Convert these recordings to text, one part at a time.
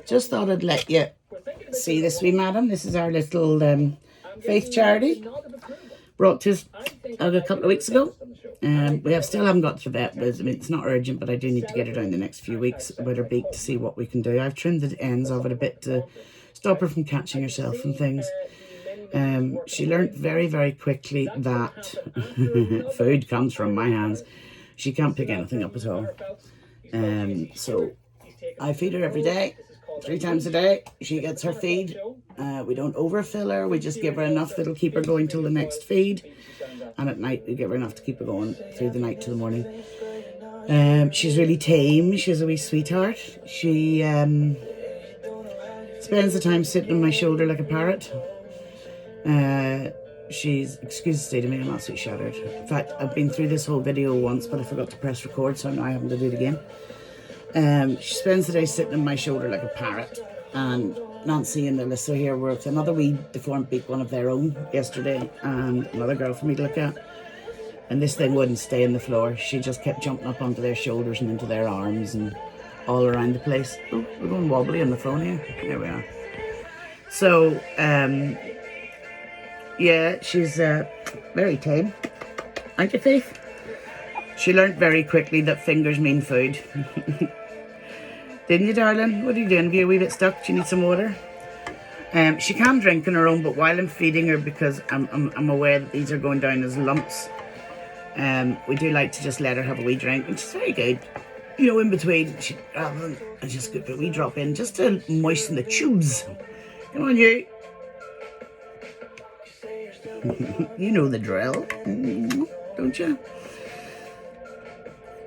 Just thought I'd let you see this wee madam. This is our little faith charity. Brought to us a couple of weeks ago. We still haven't got to the vet. I mean, it's not urgent, but I do need to get her down the next few weeks about her beak to see what we can do. I've trimmed the ends of it a bit to stop her from catching herself and things. She learnt very, very quickly that food comes from my hands. She can't pick anything up at all. So I feed her every day, 3 times a day. She gets her feed. We don't overfill her. We just give her enough that'll keep her going till the next feed. And at night, we give her enough to keep her going through the night to the morning. She's really tame. She's a wee sweetheart. She spends the time sitting on my shoulder like a parrot. She's, excuse the state of me, I'm absolutely shattered. In fact, I've been through this whole video once, but I forgot to press record, so now I having to do it again. She spends the day sitting on my shoulder like a parrot. And Nancy and Alyssa here were with another wee deformed beak, one of their own, yesterday, and another girl for me to look at. And this thing wouldn't stay on the floor. She just kept jumping up onto their shoulders and into their arms and all around the place. Oh, we're going wobbly on the phone here. There we are. So, yeah, she's very tame. Aren't you, Faith? She learnt very quickly that fingers mean food. Didn't you, darling? What are you doing? Are you a wee bit stuck? Do you need some water? She can drink on her own, but while I'm feeding her, because I'm aware that these are going down as lumps, we do like to just let her have a wee drink, and she's very good. You know, in between, she just put a wee drop in just to moisten the tubes. Come on, you. You know the drill, don't you?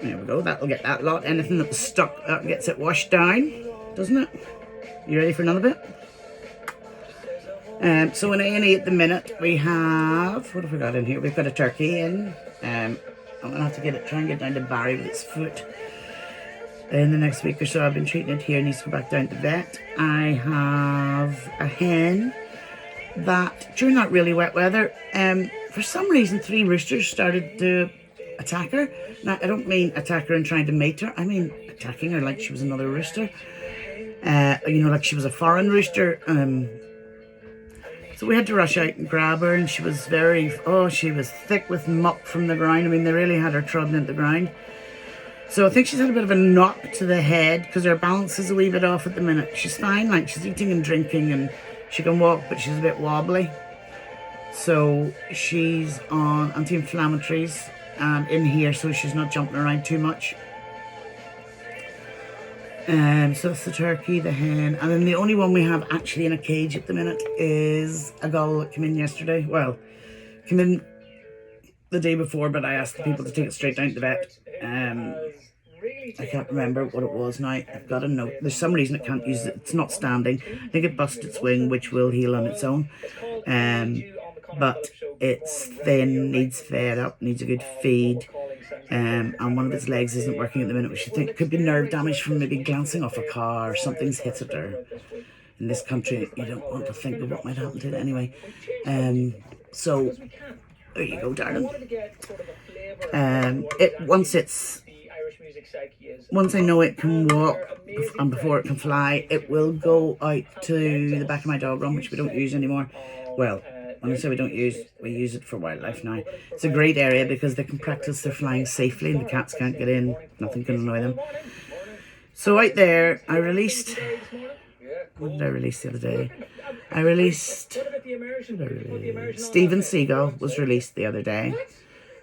There we go, that'll get that lot. Anything that was stuck, that gets it washed down, doesn't it? You ready for another bit? So in A&E at the minute, we have, what have we got in here? We've got a turkey in. I'm going to have to try and get down to Barry with its foot in the next week or so. I've been treating it here, needs to go back down to vet. I have a hen that, during that really wet weather, for some reason 3 roosters started to attack her. Now, I don't mean attack her and trying to mate her. I mean attacking her like she was another rooster. You know, like she was a foreign rooster. So we had to rush out and grab her, and she was she was thick with muck from the ground. I mean, they really had her trodden into the ground. So I think she's had a bit of a knock to the head because her balance is a wee bit off at the minute. She's fine, like she's eating and drinking and she can walk, but she's a bit wobbly. So she's on anti-inflammatories in here so she's not jumping around too much. So that's the turkey, the hen, and then the only one we have actually in a cage at the minute is a gull that came in yesterday. Well, came in the day before, but I asked the people to take it straight down to the vet. I can't remember what it was now. I've got a note. There's some reason it can't use it. It's not standing. I think it busted its wing, which will heal on its own. But it's thin, needs fed up, needs a good feed. And one of its legs isn't working at the minute, which I think could be nerve damage from maybe glancing off a car or something's hit at her. In this country, you don't want to think of what might happen to it anyway. So, there you go, darling. Once I know it can walk and before it can fly, it will go out to the back of my dog run, which we don't use anymore. Well, when I say we don't use, we use it for wildlife now. It's a great area because they can practice their flying safely and the cats can't get in, nothing can annoy them. So out there, I released, what did I release the other day? Steven Seagull was released the other day.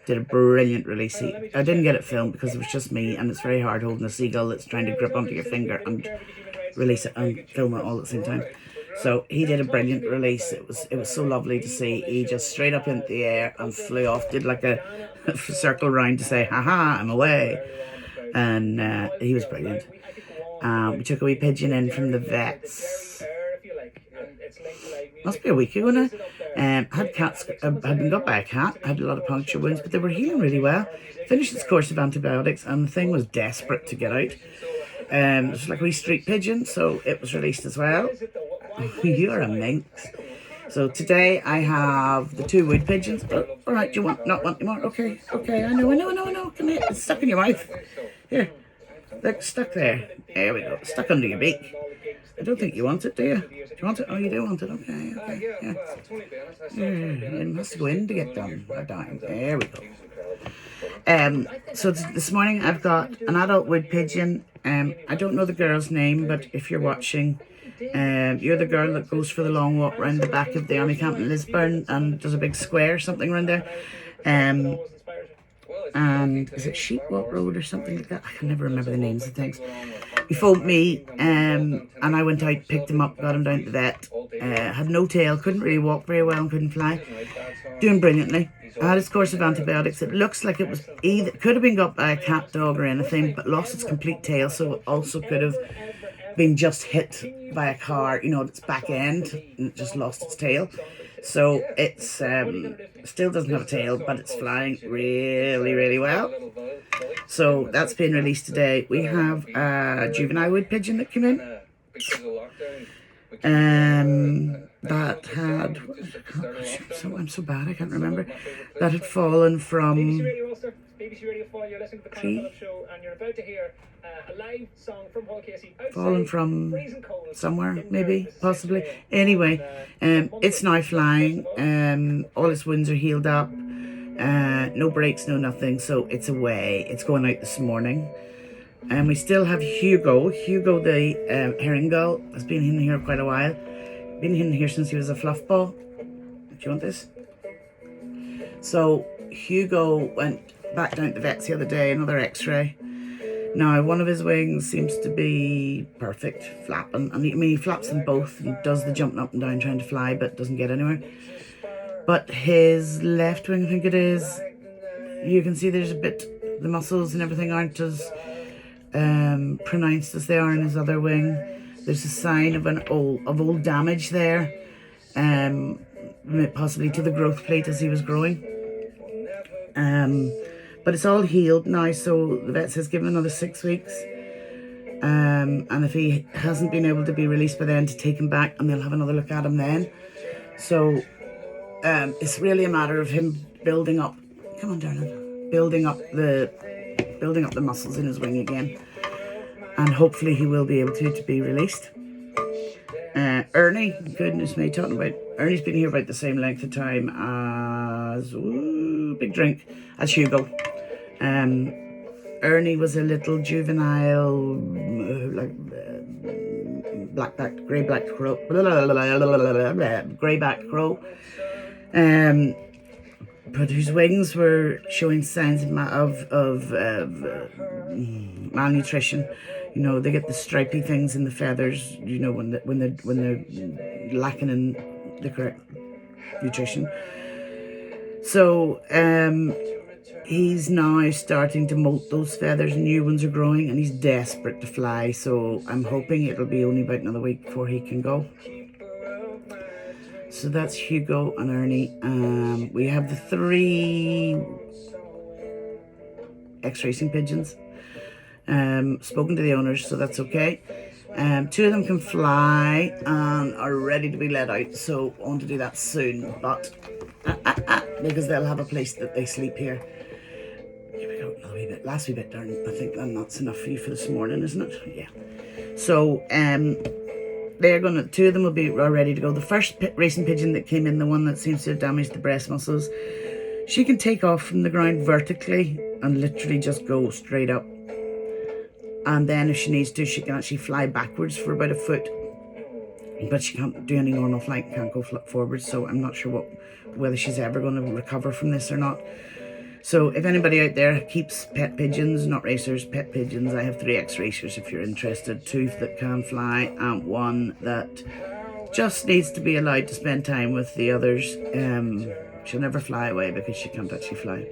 Did a brilliant release. I didn't get it filmed because it was just me, and it's very hard holding a seagull that's trying to grip onto your finger and release it and film it all at the same time. So he did a brilliant release. It was so lovely to see. He just straight up into the air and flew off, did like a circle round to say, haha, I'm away. And he was brilliant. We took a wee pigeon in from the vets. Must be a week ago now. Had been got by a cat, had a lot of puncture wounds, but they were healing really well. Finished its course of antibiotics, and the thing was desperate to get out. It was like a wee street pigeon, so it was released as well. You're a minx. So today I have the 2 wood pigeons. Oh, all right, do you not want any more? Okay, I know. Come here, it's stuck in your mouth. Here, look, stuck there. There we go, stuck under your beak. I don't think you want it, do you? Do you want it? Oh, you do want it. Okay, okay. Yeah. It must go in to get done. There we go. So this morning I've got an adult wood pigeon. I don't know the girl's name, but if you're watching, you're the girl that goes for the long walk around the back of the army camp in Lisburn and does a big square or something around there. And is it Sheepwalk Road or something like that? I can never remember the names of things. He phoned me, and I went out, picked him up, got him down to the vet. Had no tail, couldn't really walk very well and couldn't fly. Doing brilliantly. I had his course of antibiotics. It looks like it was either, could have been got by a cat, dog or anything, but lost its complete tail, so it also could have been just hit by a car, you know, its back end, and it just lost its tail. So it's still doesn't have a tail, but it's flying really, really well. So that's been released today. We have a juvenile wood pigeon that came in. That had, I'm so bad I can't remember. That had fallen from BBC Radio 4, you're listening to the Colin Phillips Show, and you're about to hear a live song from Paul Casey. Fallen from somewhere, maybe, possibly. Anyway, it's now flying. All its wounds are healed up. No breaks, no nothing. So it's away. It's going out this morning. And we still have Hugo. Hugo, the herring gull, has been in here quite a while. Been in here since he was a fluff ball. Do you want this? So Hugo went back down to the vets the other day, another x-ray. Now, one of his wings seems to be perfect, flapping. I mean, he flaps them both and does the jumping up and down trying to fly, but doesn't get anywhere. But his left wing, I think it is, you can see there's a bit, the muscles and everything aren't as pronounced as they are in his other wing. There's a sign of old damage there, possibly to the growth plate as he was growing. But it's all healed now, so the vet says give him another 6 weeks. And if he hasn't been able to be released by then, to take him back and they'll have another look at him then. So it's really a matter of him building up, come on darling, building up the muscles in his wing again. And hopefully he will be able to be released. Ernie, goodness me, talking about, Ernie's been here about the same length of time as, big drink, as Hugo. Ernie was a little juvenile, black-backed, grey-backed crow, grey-backed crow, but whose wings were showing signs of malnutrition. You know, they get the stripy things in the feathers, you know, when they're lacking in the correct nutrition. So, he's now starting to molt those feathers, new ones are growing, and he's desperate to fly, so I'm hoping it'll be only about another week before he can go. So that's Hugo and Ernie. We have the 3 ex-racing pigeons. Spoken to the owners, so that's okay. 2 of them can fly and are ready to be let out, so I want to do that soon, but because they'll have a place that they sleep here. Here we go, another wee bit, last wee bit, darling. I think then that's enough for you for this morning, isn't it? Yeah. So they're gonna, 2 of them are ready to go. The first racing pigeon that came in, the one that seems to have damaged the breast muscles, she can take off from the ground vertically and literally just go straight up. And then if she needs to, she can actually fly backwards for about a foot. But she can't do any normal flight, can't go forwards. So I'm not sure whether she's ever going to recover from this or not. So if anybody out there keeps pet pigeons, not racers, pet pigeons, I have 3 ex-racers if you're interested. 2 that can fly and 1 that just needs to be allowed to spend time with the others. She'll never fly away because she can't actually fly.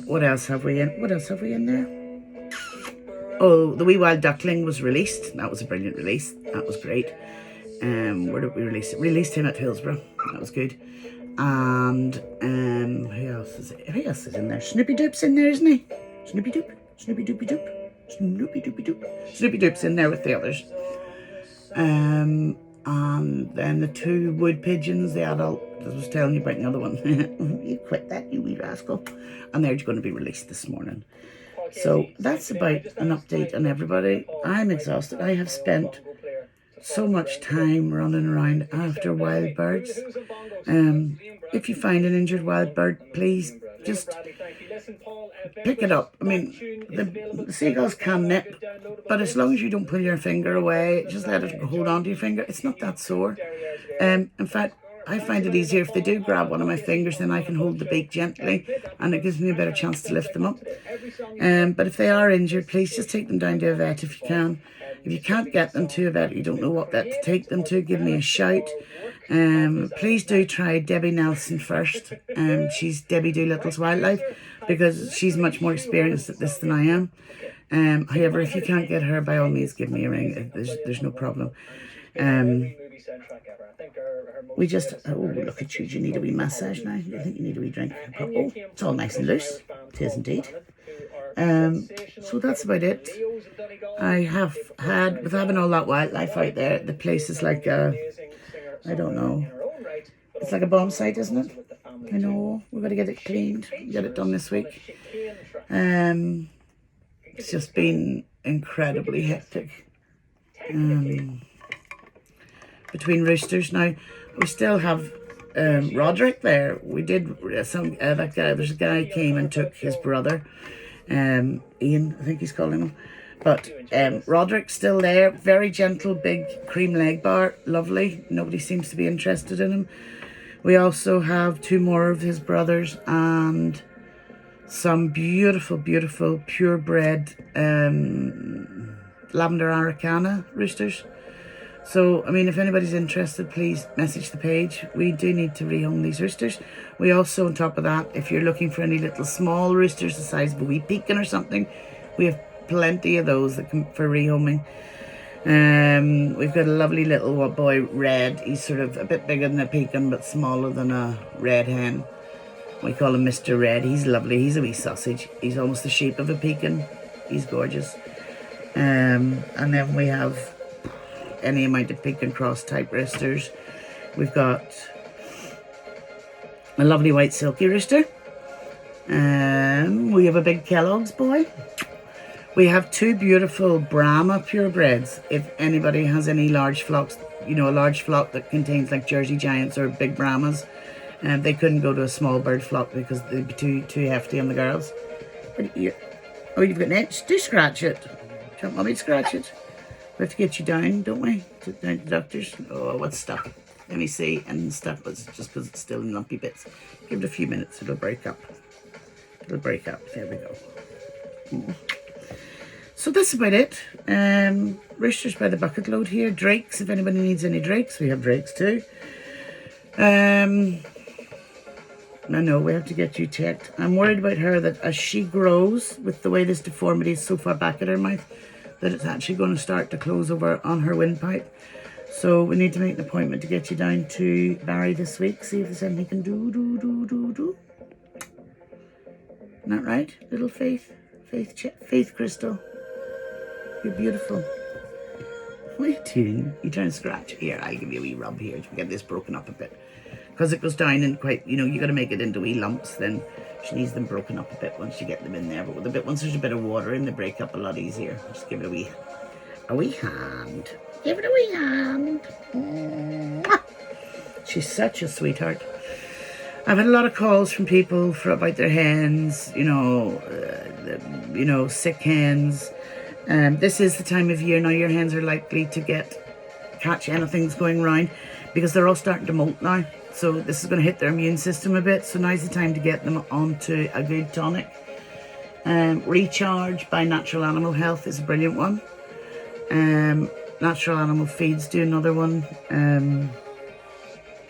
What else have we in there? Oh, the Wee Wild Duckling was released. That was a brilliant release. That was great. Where did we release it? Released him at Hillsborough. That was good. And who else is in there? Snoopy Doop's in there, isn't he? Snoopy Doop. Snoopy Doopy Doop. Snoopy Doopy Doop. Snoopy Doop's in there with the others. And then the 2 wood pigeons, the adult, I was telling you about the other one. You quit that, you wee rascal. And they're going to be released this morning. So that's about an update on everybody. I'm exhausted. I have spent so much time running around after wild birds. If you find an injured wild bird, please just pick it up. I mean, the seagulls can nip, but as long as you don't pull your finger away, just let it hold on to your finger. It's not that sore. In fact, I find it easier if they do grab one of my fingers, then I can hold the beak gently and it gives me a better chance to lift them up. But if they are injured, please just take them down to a vet if you can. If you can't get them to a vet, you don't know what vet to take them to, give me a shout. Please do try Debbie Nelson first. She's Debbie Doolittle's Wildlife, because she's much more experienced at this than I am. However, if you can't get her, by all means give me a ring. There's no problem. We just, oh, look at you. Do you need a wee massage now? You think you need a wee drink? Oh, it's all nice and loose. It is indeed. So that's about it. I have had, with having all that wildlife out there, the place is like a, I don't know, it's like a bomb site, isn't it? I know, we've got to get it cleaned, get it done this week. It's just been incredibly hectic. Between roosters now, we still have Roderick there. We did some, that guy, there's a guy came and took his brother, Ian, I think he's calling him. But Roderick's still there, very gentle, big cream leg bar, lovely. Nobody seems to be interested in him. We also have 2 more of his brothers and some beautiful, beautiful purebred lavender araucana roosters. So, I mean, if anybody's interested, please message the page. We do need to rehome these roosters. We also, on top of that, if you're looking for any little small roosters the size of a wee pekin or something, we have plenty of those that can, for rehoming. We've got a lovely little boy, Red. He's sort of a bit bigger than a pekin, but smaller than a red hen. We call him Mr. Red. He's lovely. He's a wee sausage. He's almost the shape of a pekin. He's gorgeous. And then we have any amount of pekin cross type roosters. We've got a lovely white silky rooster. We have a big Kellogg's boy. We have 2 beautiful Brahma purebreds. If anybody has any large flocks, you know, a large flock that contains like Jersey Giants or big Brahmas, they couldn't go to a small bird flock because they'd be too hefty on the girls. But oh, you've got an itch? Do scratch it. Do you want mommy to scratch it? We have to get you down, don't we? Down to the doctors. Oh, what's stuck? Let me see. And stuck was just because it's still in lumpy bits. Give it a few minutes. It'll break up. It'll break up. There we go. So that's about it. Roosters by the bucket load here. Drakes, if anybody needs any drakes. We have drakes too. I know, we have to get you checked. I'm worried about her that as she grows, with the way this deformity is so far back at her mouth, that it's actually going to start to close over on her windpipe. So we need to make an appointment to get you down to Barry this week. See if there's anything he can do. Isn't that right, little Faith? Faith Crystal. You're beautiful. What are you doing? You trying to scratch? Here, I'll give you a wee rub here to get this broken up a bit. Because it goes down and quite, you know, you got to make it into wee lumps. Then she needs them broken up a bit once you get them in there. But once there's a bit of water in, they break up a lot easier. Just give it a wee hand. Give it a wee hand. Mwah! She's such a sweetheart. I've had a lot of calls from people about their hens, you know, sick hens. This is the time of year now your hens are likely to catch anything's going around because they're all starting to molt now. So this is going to hit their immune system a bit. So now's the time to get them onto a good tonic. Recharge by Natural Animal Health is a brilliant one. Natural Animal Feeds do another one.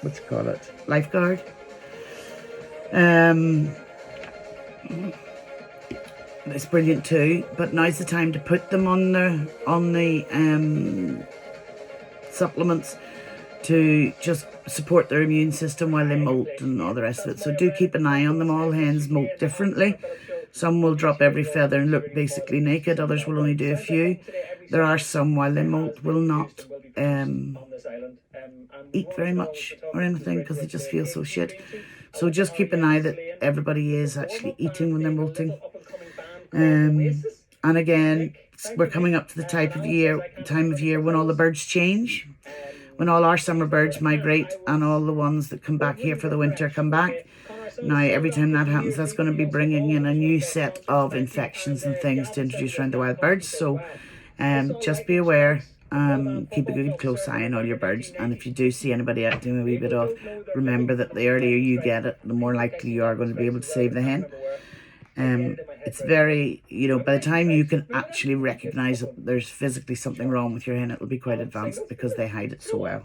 What you call it? Lifeguard. It's brilliant too, but now's the time to put them on the supplements to just support their immune system while they molt and all the rest of it. So do keep an eye on them. All hens molt differently. Some will drop every feather and look basically naked. Others will only do a few. There are some, while they molt, will not eat very much or anything because they just feel so shit. So just keep an eye that everybody is actually eating when they're molting. And again, we're coming up to the time of year when all the birds change, when all our summer birds migrate and all the ones that come back here for the winter come back. Now, every time that happens, that's going to be bringing in a new set of infections and things to introduce around the wild birds. So just be aware. Keep a good close eye on all your birds, and if you do see anybody acting a wee bit off, remember that the earlier you get it, the more likely you are going to be able to save the hen. It's very, by the time you can actually recognize that there's physically something wrong with your hen, it'll be quite advanced because they hide it so well.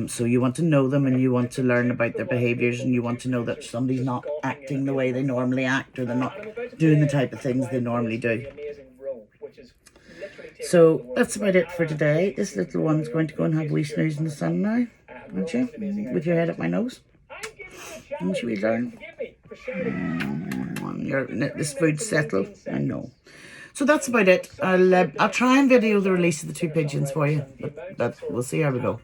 So you want to know them, and you want to learn about their behaviours, and you want to know that somebody's not acting the way they normally act, or they're not doing the type of things they normally do. So that's about it for today. This little one's going to go and have a wee snooze in the sun now, aren't you? With your head up my nose. Don't you learn? This food's settled. I know. So that's about it. I'll try and video the release of the 2 pigeons for you, but we'll see how we go.